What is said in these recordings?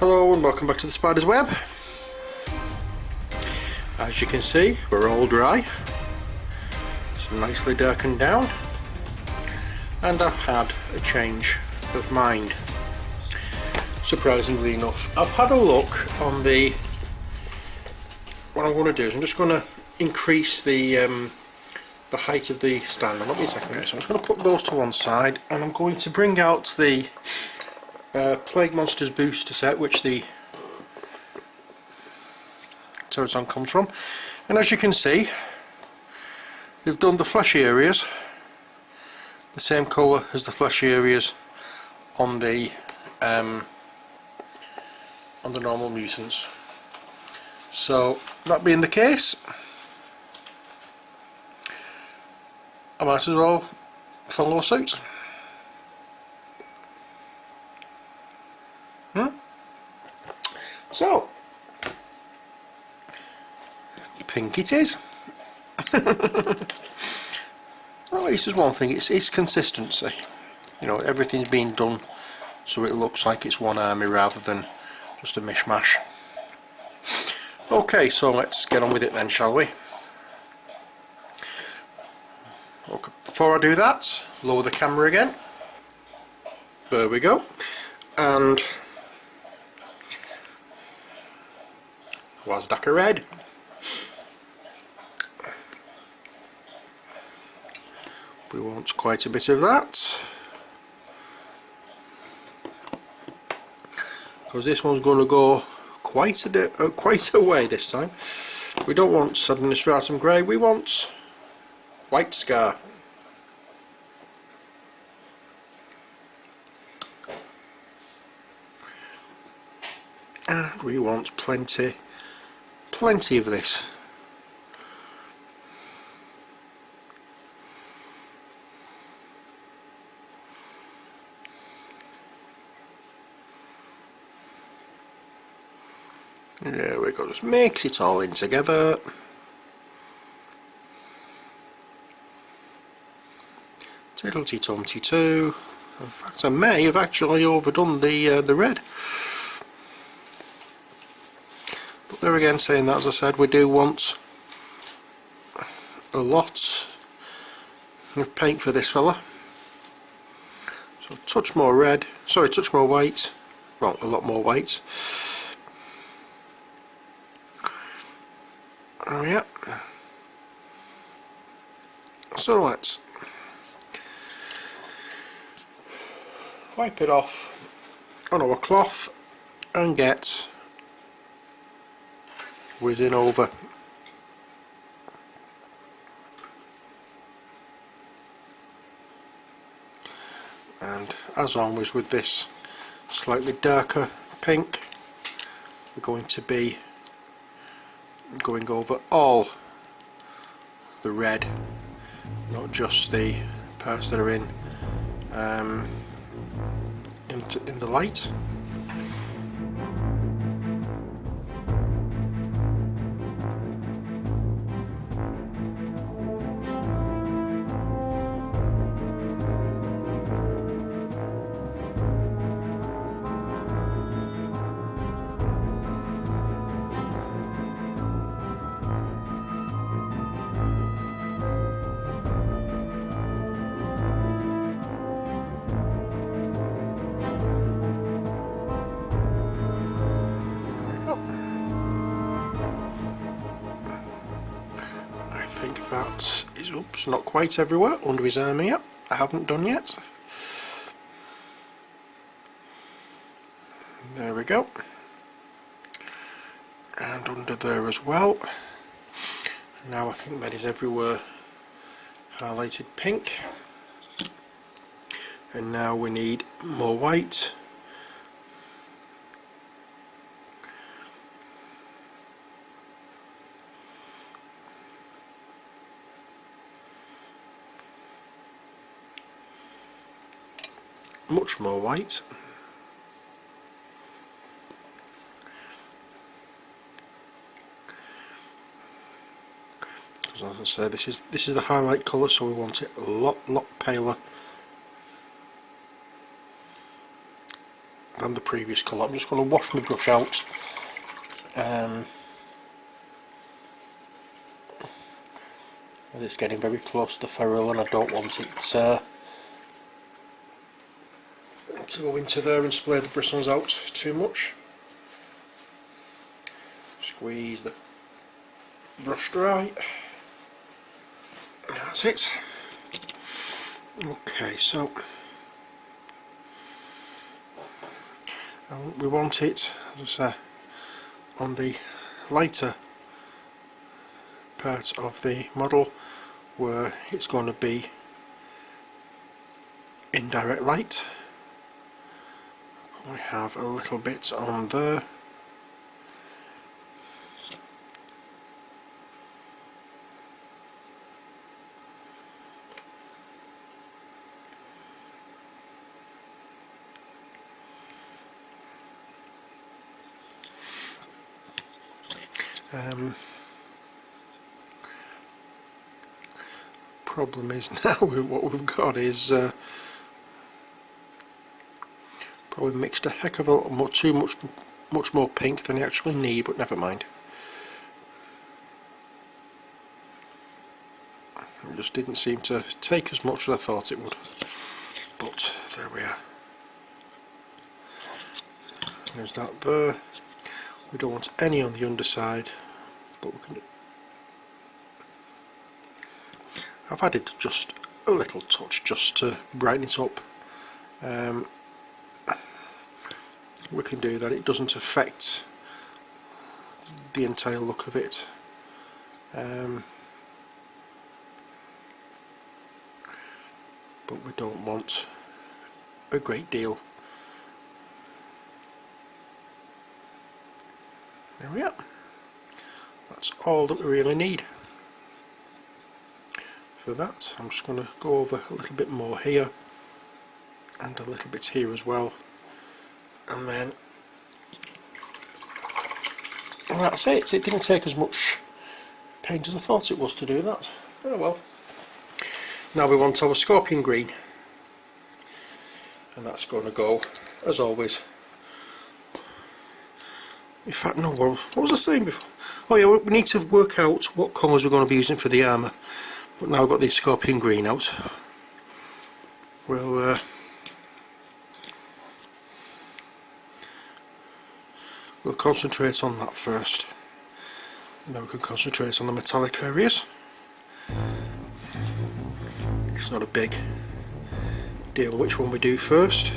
Hello and welcome back to the Spider's Web. As you can see, we're all dry. It's nicely darkened down, and I've had a change of mind. Surprisingly enough, I've had a look on the. What I'm going to do is I'm just going to increase the height of the stand. I'll be a second here. So I'm just going to put those to one side, and I'm going to bring out the Plague Monsters booster set, which the Teraton comes from. And as you can see, they've done the fleshy areas the same colour as the fleshy areas on the normal mutants. So that being the case, I might as well follow suit. So pink it is. Well, at least there's one thing, it's consistency. You know, everything's being done so it looks like it's one army rather than just a mishmash. Okay, so let's get on with it then, shall we? Okay, before I do that, lower the camera again. There we go. And Wazdaka red. We want quite a bit of that, because this one's going to go quite a way this time. We don't want Sudden Stratum Grey, we want White Scar. And we want plenty of this. There we go, just mix it all in together. Tiddlety tumty too. In fact, I may have actually overdone the red. But there again, saying that, as I said, we do want a lot of paint for this fella. So a touch more red, sorry, a touch more white. Well, a lot more white. Oh yeah. So let's wipe it off on our cloth and get whizzing over. And as always with this slightly darker pink, we're going to be going over all the red, not just the parts that are in the light. I think that is, oops, not quite everywhere under his arm here. I haven't done yet. There we go. And under there as well. Now I think that is everywhere highlighted pink. And now we need more white. Much more white. As I say, this is the highlight colour, so we want it a lot paler than the previous colour. I'm just going to wash my brush out. It's getting very close to the ferrule and I don't want it to go into there and splay the bristles out too much. Squeeze the brush dry. That's it. Okay, so we want it, as I say, on the lighter part of the model where it's going to be indirect light. We have a little bit on there. Problem is now what we've got is probably mixed a heck of a lot more, much more pink than you actually need, but never mind. It just didn't seem to take as much as I thought it would, but there we are. There's that there. We don't want any on the underside, but we can. I've added just a little touch just to brighten it up. We can do that. It doesn't affect the entire look of it. But we don't want a great deal. There we are. That's all that we really need. For that, I'm just going to go over a little bit more here and a little bit here as well, and then that's it. It didn't take as much paint as I thought it was to do that. Oh well. Now we want our scorpion green, and that's going to go, as always. In fact, no, what was I saying before? Oh yeah, we need to work out what colours we're going to be using for the armour. But now I've got the scorpion green out, we'll concentrate on that first, and then we can concentrate on the metallic areas. It's not a big deal which one we do first.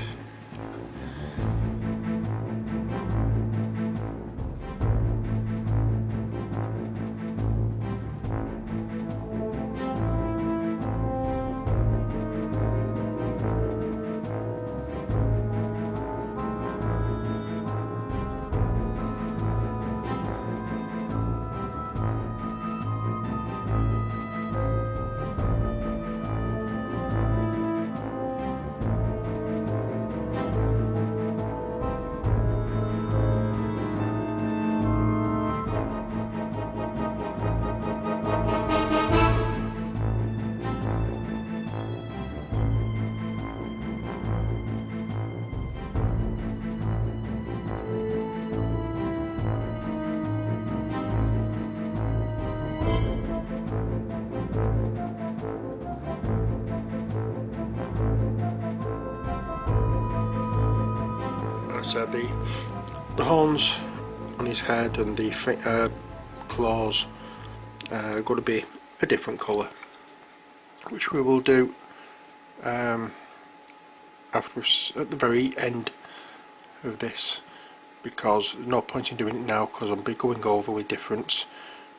So the horns on his head and the claws are going to be a different colour, which we will do after at the very end of this, because there's no point in doing it now because I'll be going over with different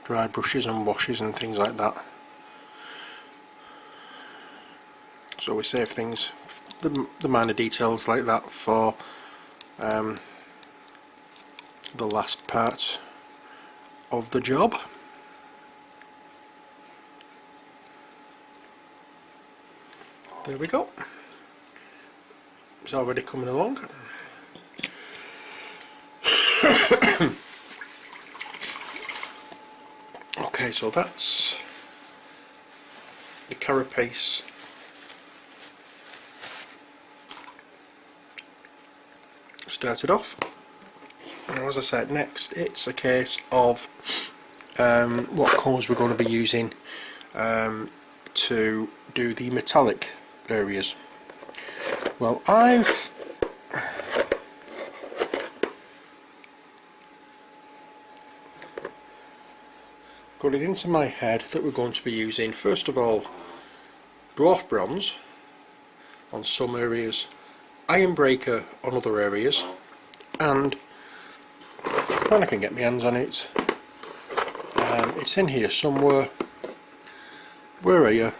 dry brushes and washes and things like that. So we save things, the minor details like that, for the last part of the job. There we go. It's already coming along. Okay, so that's the carapace skirted off. Now, as I said, next it's a case of what colours we're going to be using to do the metallic areas. Well, I've got it into my head that we're going to be using, first of all, dwarf bronze on some areas, iron breaker on other areas, and when I can get my hands on it, it's in here somewhere. Where are you?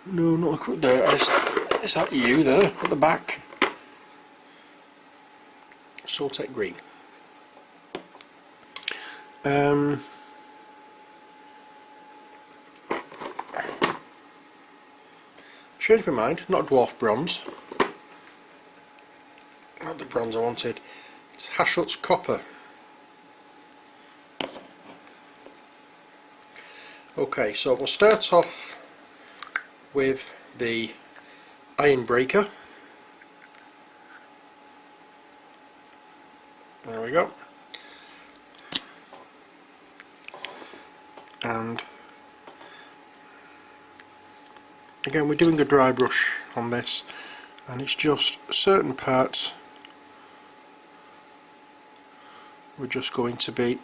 No, not quite there. Is that you there at the back? Soltec green. Changed my mind, not dwarf bronze. Not the bronze I wanted. It's Hashut's copper. Okay, so we'll start off with the iron breaker. There we go. And again, we're doing a dry brush on this, and it's just certain parts we're just going to be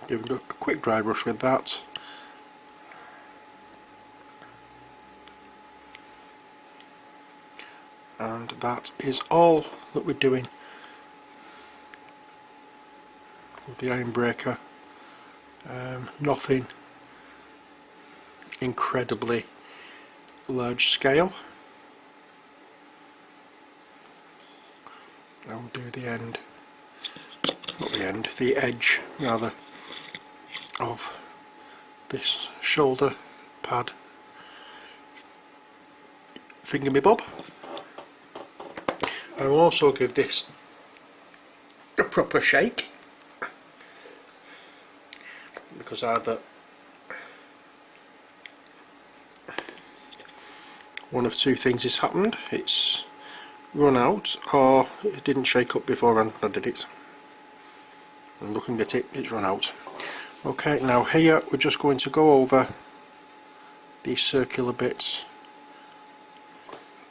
giving a quick dry brush with that. And that is all that we're doing with the iron breaker. Nothing incredibly large scale. I will do the end, not the end, the edge rather, of this shoulder pad thingamabob. I will also give this a proper shake, because either one of two things has happened: it's run out, or it didn't shake up beforehand when I did it. And looking at it, it's run out. Okay, now here we're just going to go over these circular bits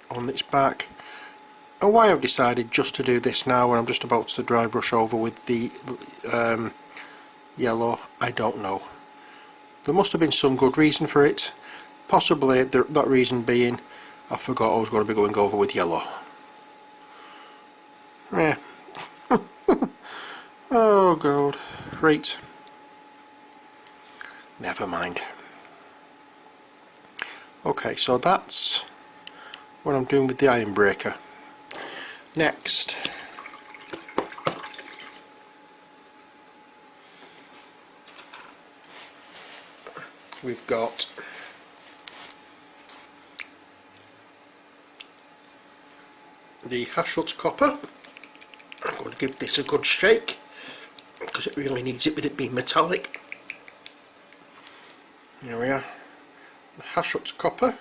on its back. And why I've decided just to do this now when I'm just about to dry brush over with the yellow, I don't know. There must have been some good reason for it. Possibly that reason being I forgot I was going to be going over with yellow. Yeah. Oh god. Right. Never mind. Okay, so that's what I'm doing with the iron breaker. Next, we've got the Hashut copper. I'm going to give this a good shake because it really needs it, with it being metallic. Here we are, the Hashut copper.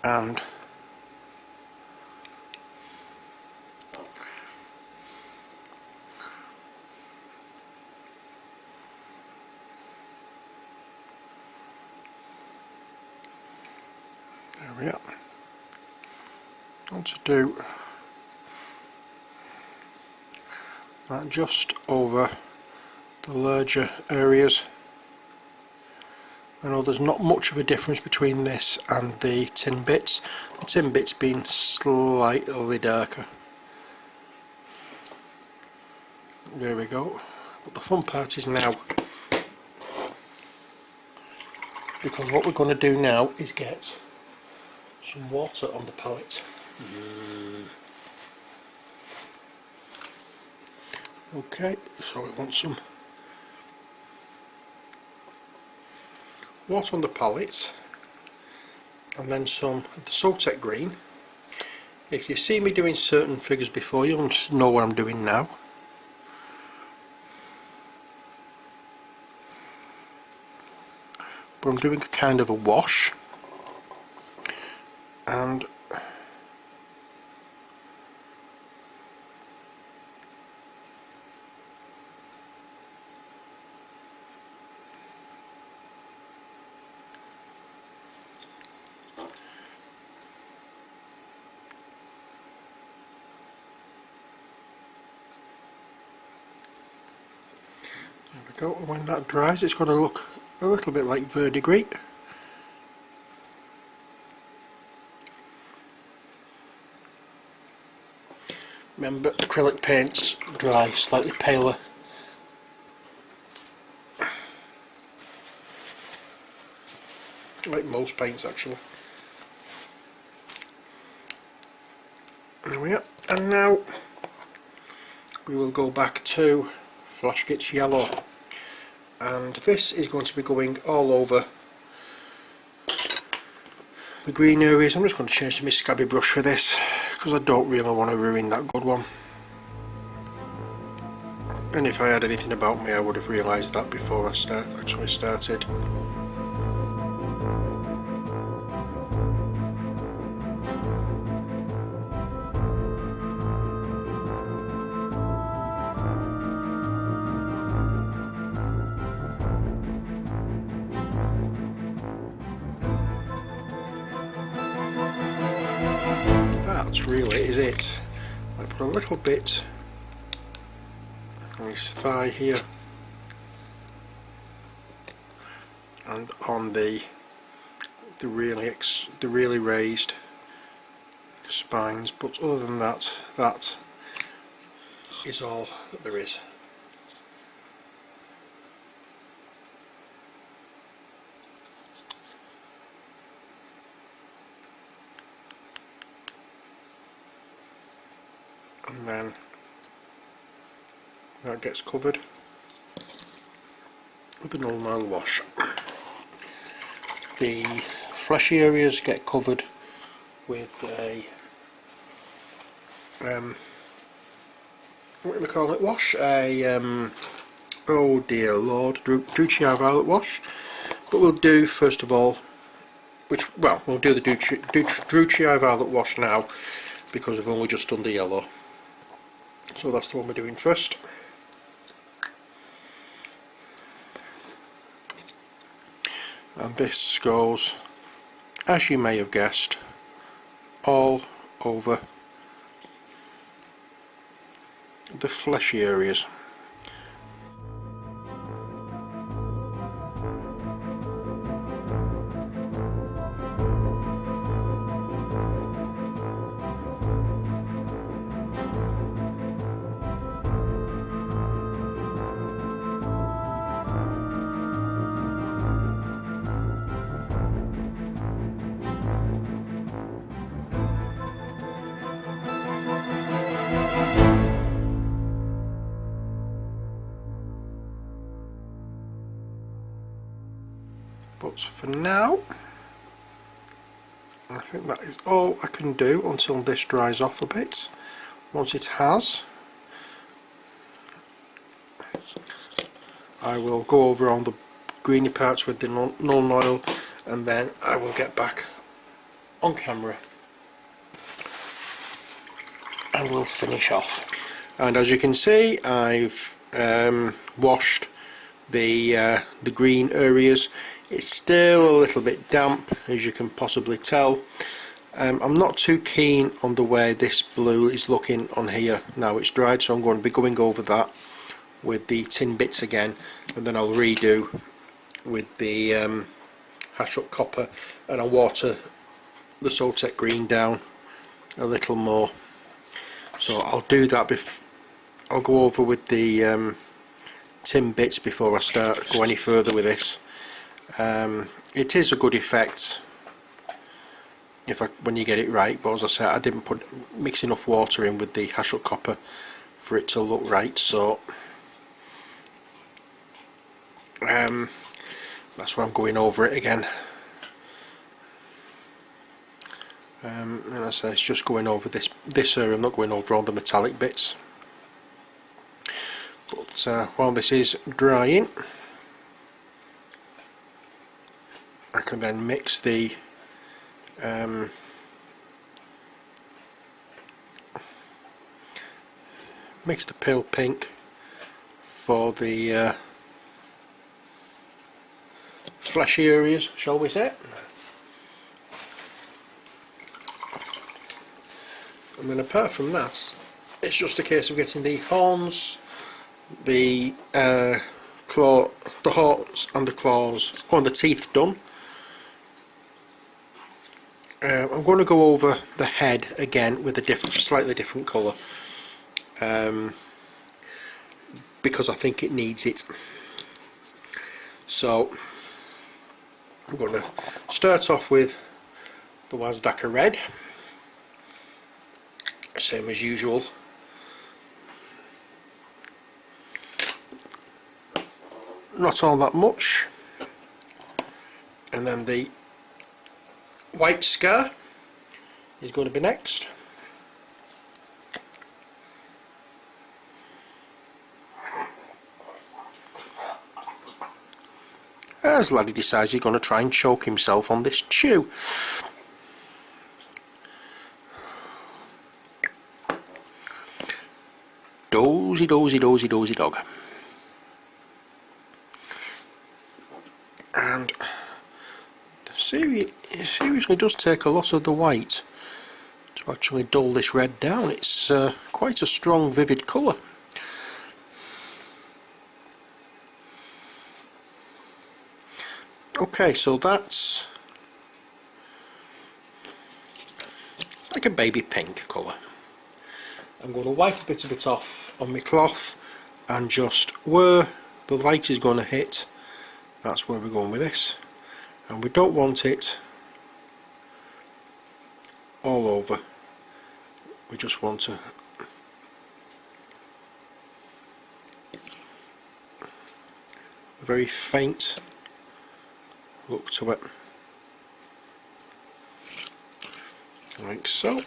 And there we are. I want to do that just over the larger areas. I know there's not much of a difference between this and the tin bits, the tin bits being slightly darker. There we go. But the fun part is now, because what we're going to do now is get some water on the palette. Okay, so we want some water on the palette, and then some of the Soltec green. If you've seen me doing certain figures before, you'll know what I'm doing now. But I'm doing a kind of a wash, and there we go. And when that dries, it's going to look a little bit like verdigris. Remember, acrylic paints dry slightly paler. Like most paints actually. There we are. And now we will go back to Flashgit's yellow. And this is going to be going all over the green areas. I'm just going to change to my scabby brush for this because I don't really want to ruin that good one. And if I had anything about me, I would have realised that before I actually started. That really is it. I put a little bit on his thigh here and on the really raised spines, but other than that, that is all that there is. And then that gets covered with an oil wash. The fleshy areas get covered with a what do we call it, wash? Oh dear Lord, Drucci Violet wash. But we'll do first of all, we'll do the Drucci Violet wash now because we've only just done the yellow. So that's the one we're doing first. And this goes, as you may have guessed, all over the fleshy areas. But for now, I think that is all I can do until this dries off a bit. Once it has, I will go over on the greeny parts with the Nuln Oil, and then I will get back on camera and we'll finish off. And as you can see, I've washed the green areas. It's still a little bit damp, as you can possibly tell. I'm not too keen on the way this blue is looking on here now it's dried, so I'm going to be going over that with the tin bits again, and then I'll redo with the hash up copper, and I'll water the Soltec green down a little more. So I'll do that I'll go over with the tin bits before I go any further with this. It is a good effect when you get it right, but as I said, I didn't mix enough water in with the hash up copper for it to look right. So That's why I'm going over it again. And I say it's just going over this area. I'm not going over all the metallic bits. But while this is drying, I can then mix the pale pink for the fleshy areas, shall we say. And then apart from that, it's just a case of getting the horns, the horns and the claws, or the teeth done. I'm going to go over the head again with a slightly different colour, because I think it needs it. So I'm going to start off with the Wazdaka red, same as usual. Not all that much. And then the white scar is going to be next. As Laddie decides he's going to try and choke himself on this chew. Dozy, dozy, dozy, dozy dog. And seriously does take a lot of the white to actually dull this red down. It's quite a strong, vivid colour. Okay, so that's like a baby pink colour. I'm going to wipe a bit of it off on my cloth, and just where the light is going to hit, that's where we're going with this. And we don't want it all over, we just want a very faint look to it, like so.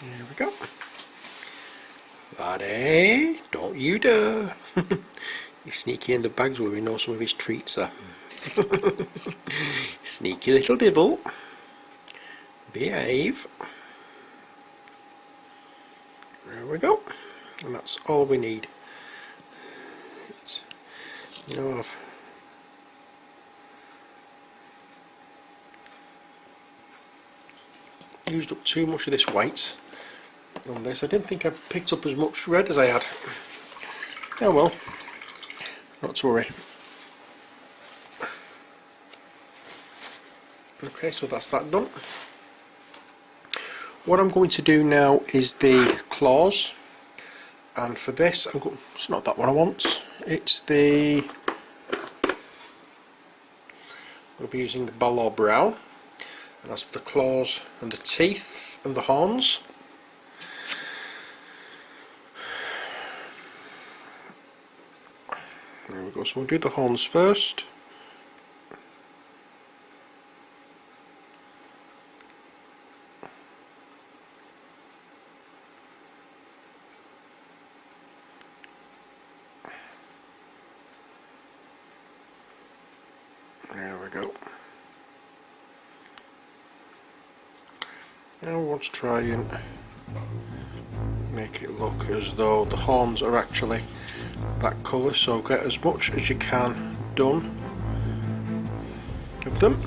There we go. Laddie, don't you dare. He's sneaky in the bags where we know some of his treats are. Sneaky little devil. Behave. There we go. And that's all we need. You know, I've used up too much of this white on this. I didn't think I picked up as much red as I had. Oh well, not to worry. Okay, so that's that done. What I'm going to do now is the claws, and for this it's not that one I want, it's the, we'll be using the Balor Brow, and that's for the claws and the teeth and the horns. There we go, so we'll do the horns first. There we go. Now we want to try and make it look as though the horns are actually that colour, so get as much as you can done of them.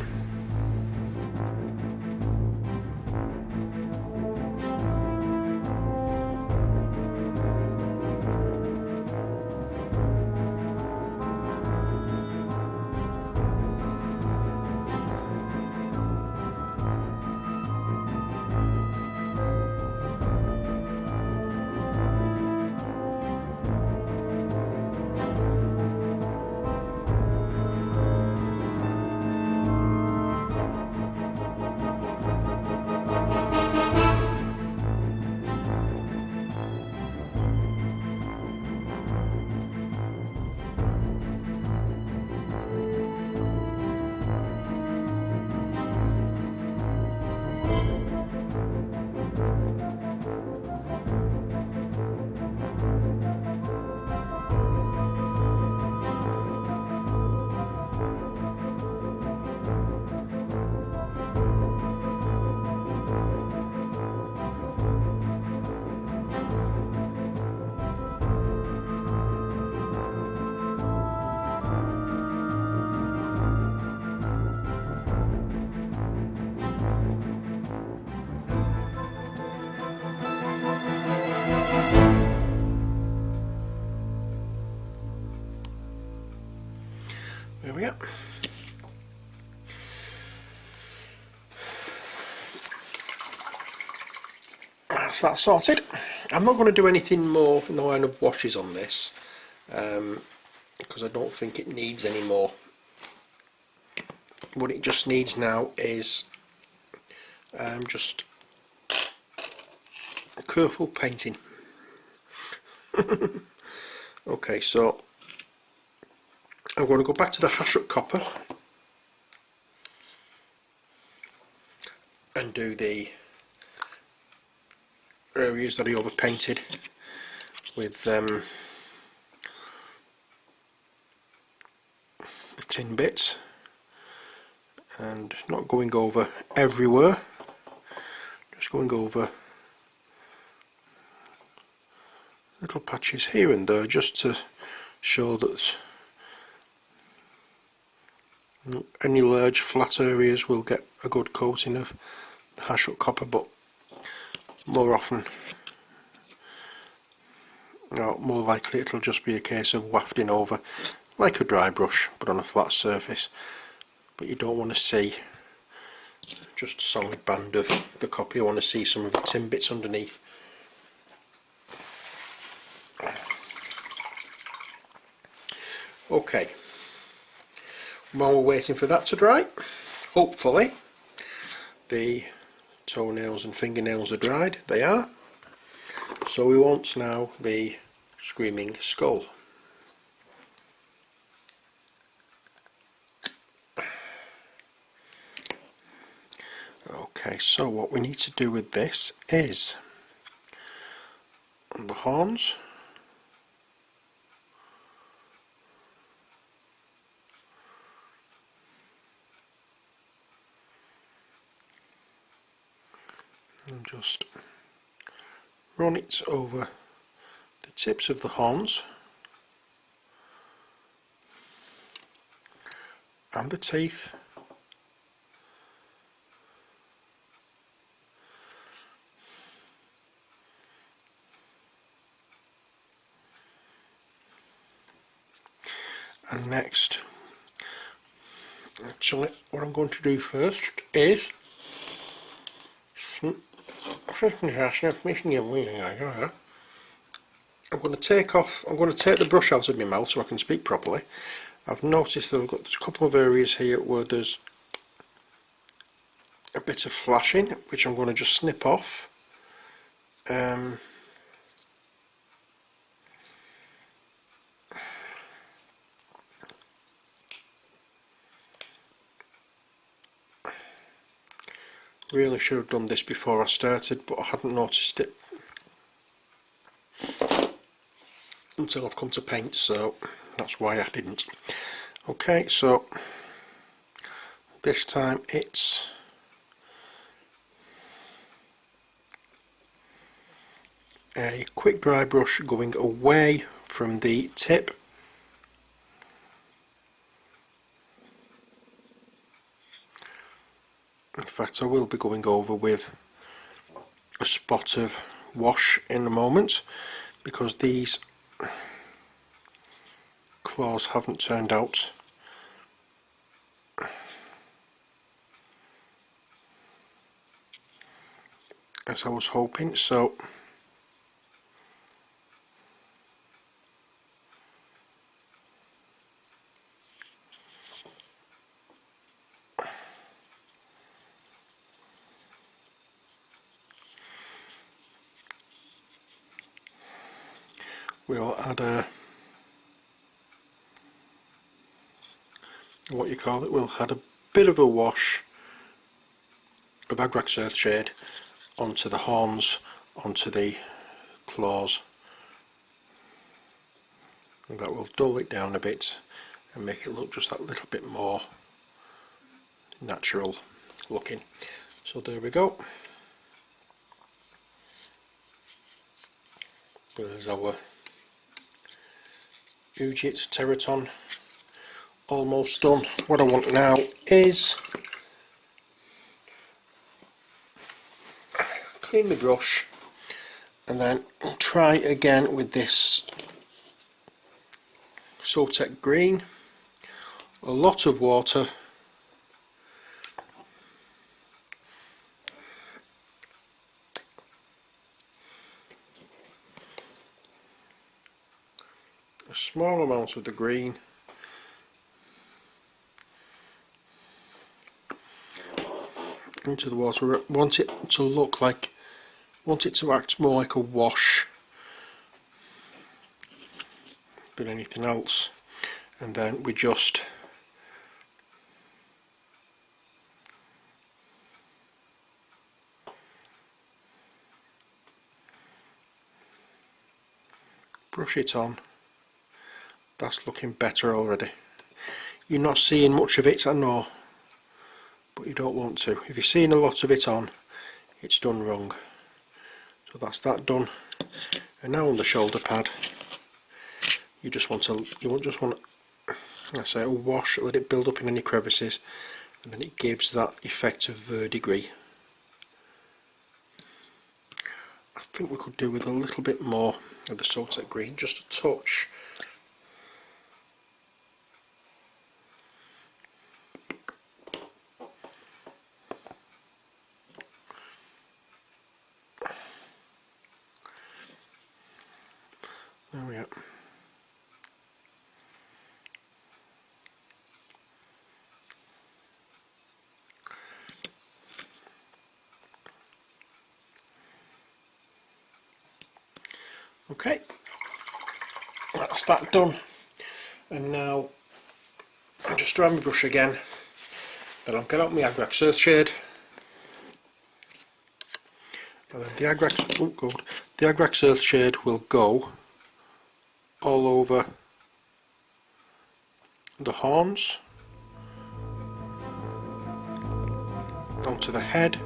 we are. That's that sorted. I'm not going to do anything more in the line of washes on this because I don't think it needs any more. What it just needs now is just careful painting. Okay, so I'm going to go back to the hash up copper and do the areas that I overpainted with the tin bits, and not going over everywhere, just going over little patches here and there just to show that any large flat areas will get a good coating of the hash up copper, but more often, more likely it'll just be a case of wafting over like a dry brush but on a flat surface. But you don't want to see just a solid band of the copper, you want to see some of the tin bits underneath. Okay, while we're waiting for that to dry, hopefully the toenails and fingernails are dried. They are. So we want now the screaming skull. Okay, so what we need to do with this is on the horns, and just run it over the tips of the horns and the teeth, and next, actually what I'm going to do first is I'm going to take the brush out of my mouth so I can speak properly. I've noticed that I've got a couple of areas here where there's a bit of flashing, which I'm going to just snip off. Really should have done this before I started, but I hadn't noticed it until I've come to paint, so that's why I didn't. Okay, so this time it's a quick dry brush going away from the tip. In fact, I will be going over with a spot of wash in a moment, because these claws haven't turned out as I was hoping, so we'll add a we'll add a bit of a wash of Agrax Earthshade onto the horns, onto the claws, and that will dull it down a bit and make it look just that little bit more natural looking. So there we go. There's our Ujit Teraton almost done. What I want now is clean the brush and then try again with this Sotek green a lot of water, a small amount of the green, into the water. Want it to look like, want it to act more like a wash than anything else, and then we just brush it on. That's looking better already. You're not seeing much of it, I know, but you don't want to. If you're seeing a lot of it on, it's done wrong. So that's that done. And now on the shoulder pad, you just want to, I say, a wash, let it build up in any crevices, and then it gives that effect of verdigris. I think we could do with a little bit more of the Sotek green, just a touch. There we go. Okay, that's that done, and now I'll just dry my brush again, then I'll get out my Agrax Earthshade, and then the Agrax Earthshade will go all over the horns, onto the head,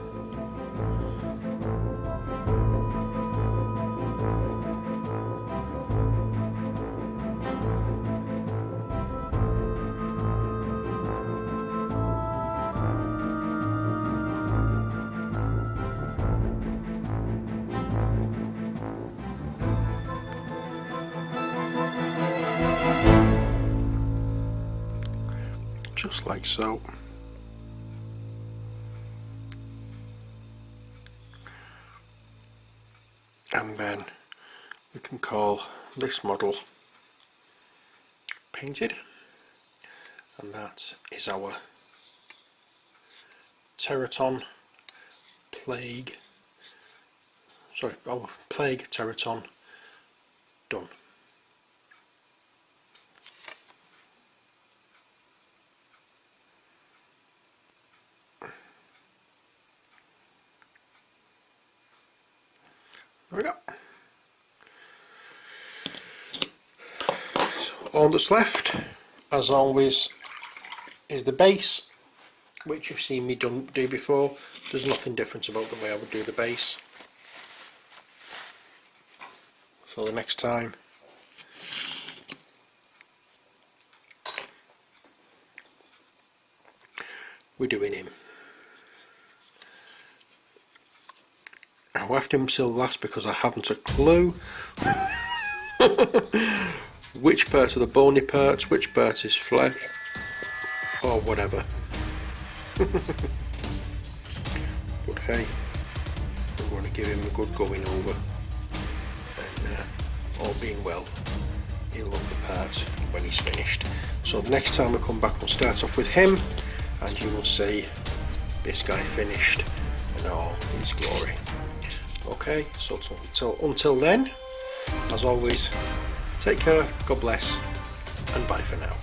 just like so. And then we can call this model painted, and that is our Teraton Plague, our Plague Teraton done. There we go. So all that's left, as always, is the base, which you've seen me do before. There's nothing different about the way I would do the base. So the next time we're doing him. I left him till last because I haven't a clue which parts are the bony parts, which part is flesh, or whatever. But hey, I'm going to give him a good going over, and all being well, he'll look the part when he's finished. So the next time we come back, we'll start off with him, and you will see this guy finished in all his glory. Okay, so until then, as always, take care, God bless, and bye for now.